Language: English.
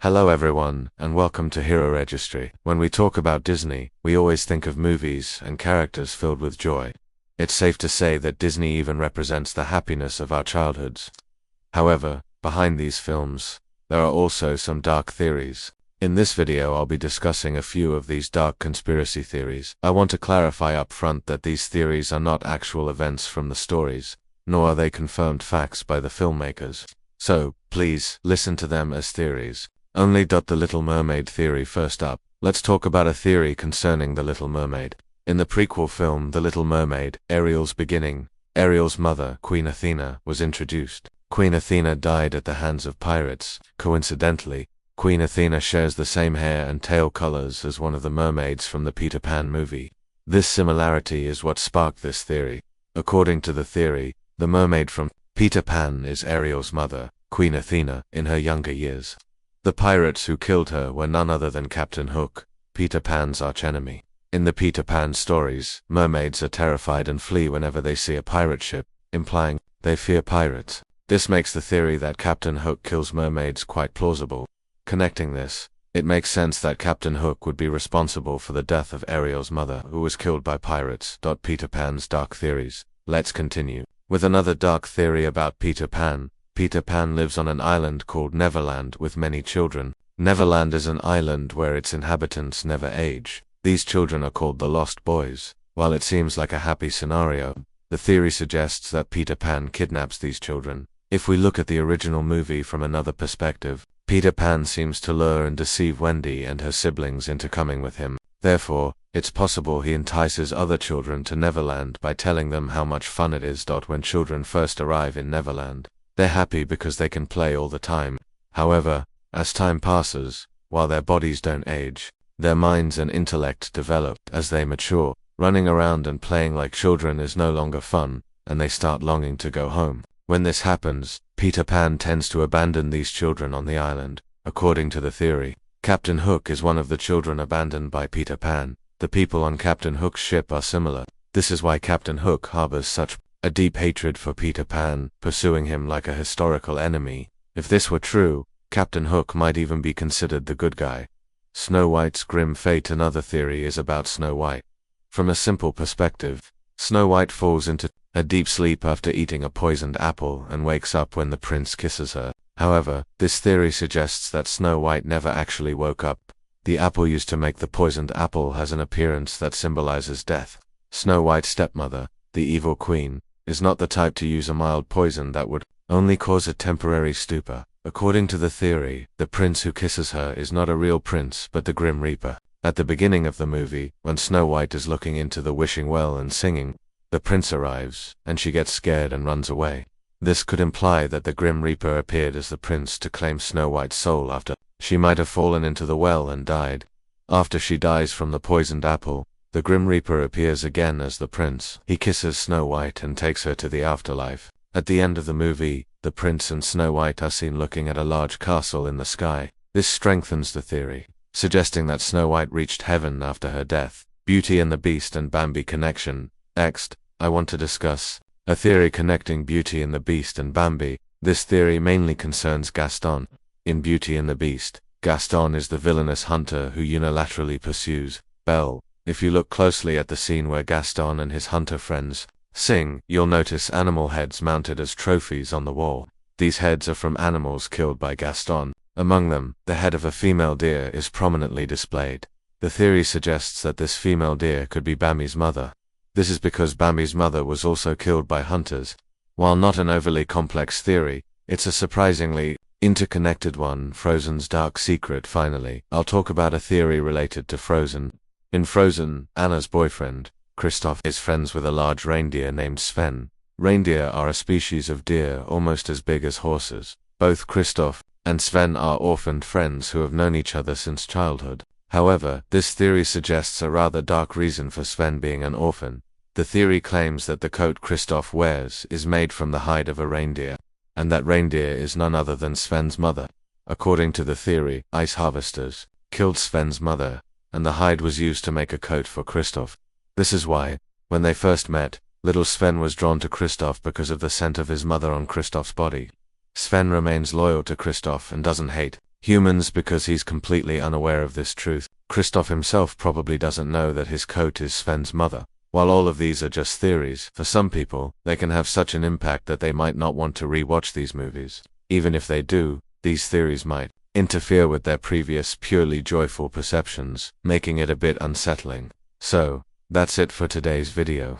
Hello everyone, and welcome to Hero Registry. When we talk about Disney, we always think of movies and characters filled with joy. It's safe to say that Disney even represents the happiness of our childhoods. However, behind these films, there are also some dark theories. In this video I'll be discussing a few of these dark conspiracy theories. I want to clarify up front that these theories are not actual events from the stories, nor are they confirmed facts by the filmmakers. So, please, listen to them as theories. Only. The Little Mermaid theory. First up, let's talk about a theory concerning the Little Mermaid. In the prequel film The Little Mermaid, Ariel's beginning, Ariel's mother, Queen Athena, was introduced. Queen Athena died at the hands of pirates. Coincidentally, Queen Athena shares the same hair and tail colors as one of the mermaids from the Peter Pan movie. This similarity is what sparked this theory. According to the theory, the mermaid from Peter Pan is Ariel's mother, Queen Athena, in her younger years. The pirates who killed her were none other than Captain Hook, Peter Pan's archenemy. In the Peter Pan stories, mermaids are terrified and flee whenever they see a pirate ship, implying they fear pirates. This makes the theory that Captain Hook kills mermaids quite plausible. Connecting this, it makes sense that Captain Hook would be responsible for the death of Ariel's mother, who was killed by pirates. Peter Pan's dark theories. Let's continue with another dark theory about Peter Pan. Peter Pan lives on an island called Neverland with many children. Neverland is an island where its inhabitants never age. These children are called the Lost Boys. While it seems like a happy scenario, the theory suggests that Peter Pan kidnaps these children. If we look at the original movie from another perspective, Peter Pan seems to lure and deceive Wendy and her siblings into coming with him. Therefore, it's possible he entices other children to Neverland by telling them how much fun it is. When children first arrive in Neverland, they're happy because they can play all the time. However, as time passes, while their bodies don't age, their minds and intellect develop. As they mature, running around and playing like children is no longer fun, and they start longing to go home. When this happens, Peter Pan tends to abandon these children on the island. According to the theory, Captain Hook is one of the children abandoned by Peter Pan. The people on Captain Hook's ship are similar. This is why Captain Hook harbors such a deep hatred for Peter Pan, pursuing him like a historical enemy. If this were true, Captain Hook might even be considered the good guy. Snow White's grim fate. Another theory is about Snow White. From a simple perspective, Snow White falls into a deep sleep after eating a poisoned apple and wakes up when the prince kisses her. However, this theory suggests that Snow White never actually woke up. The apple used to make the poisoned apple has an appearance that symbolizes death. Snow White's stepmother, the evil queen, is not the type to use a mild poison that would only cause a temporary stupor. According to the theory, the prince who kisses her is not a real prince but the Grim Reaper. At the beginning of the movie, when Snow White is looking into the wishing well and singing, the prince arrives, and she gets scared and runs away. This could imply that the Grim Reaper appeared as the prince to claim Snow White's soul after she might have fallen into the well and died. After she dies from the poisoned apple, the Grim Reaper appears again as the prince. He kisses Snow White and takes her to the afterlife. At the end of the movie, the prince and Snow White are seen looking at a large castle in the sky. This strengthens the theory, suggesting that Snow White reached heaven after her death. Beauty and the Beast and Bambi connection. Next, I want to discuss a theory connecting Beauty and the Beast and Bambi. This theory mainly concerns Gaston. In Beauty and the Beast, Gaston is the villainous hunter who unilaterally pursues Belle. If you look closely at the scene where Gaston and his hunter friends sing, you'll notice animal heads mounted as trophies on the wall. These heads are from animals killed by Gaston. Among them, the head of a female deer is prominently displayed. The theory suggests that this female deer could be Bambi's mother. This is because Bambi's mother was also killed by hunters. While not an overly complex theory, it's a surprisingly interconnected one. Frozen's dark secret. Finally, I'll talk about a theory related to Frozen. In Frozen, Anna's boyfriend, Kristoff, is friends with a large reindeer named Sven. Reindeer are a species of deer almost as big as horses. Both Kristoff and Sven are orphaned friends who have known each other since childhood. However, this theory suggests a rather dark reason for Sven being an orphan. The theory claims that the coat Kristoff wears is made from the hide of a reindeer, and that reindeer is none other than Sven's mother. According to the theory, ice harvesters killed Sven's mother, and the hide was used to make a coat for Kristoff. This is why, when they first met, little Sven was drawn to Kristoff because of the scent of his mother on Kristoff's body. Sven remains loyal to Kristoff and doesn't hate Humans because he's completely unaware of this truth. Christoph himself probably doesn't know that his coat is Sven's mother. While all of these are just theories, for some people, they can have such an impact that they might not want to re-watch these movies. Even if they do, these theories might interfere with their previous purely joyful perceptions, making it a bit unsettling. So, that's it for today's video.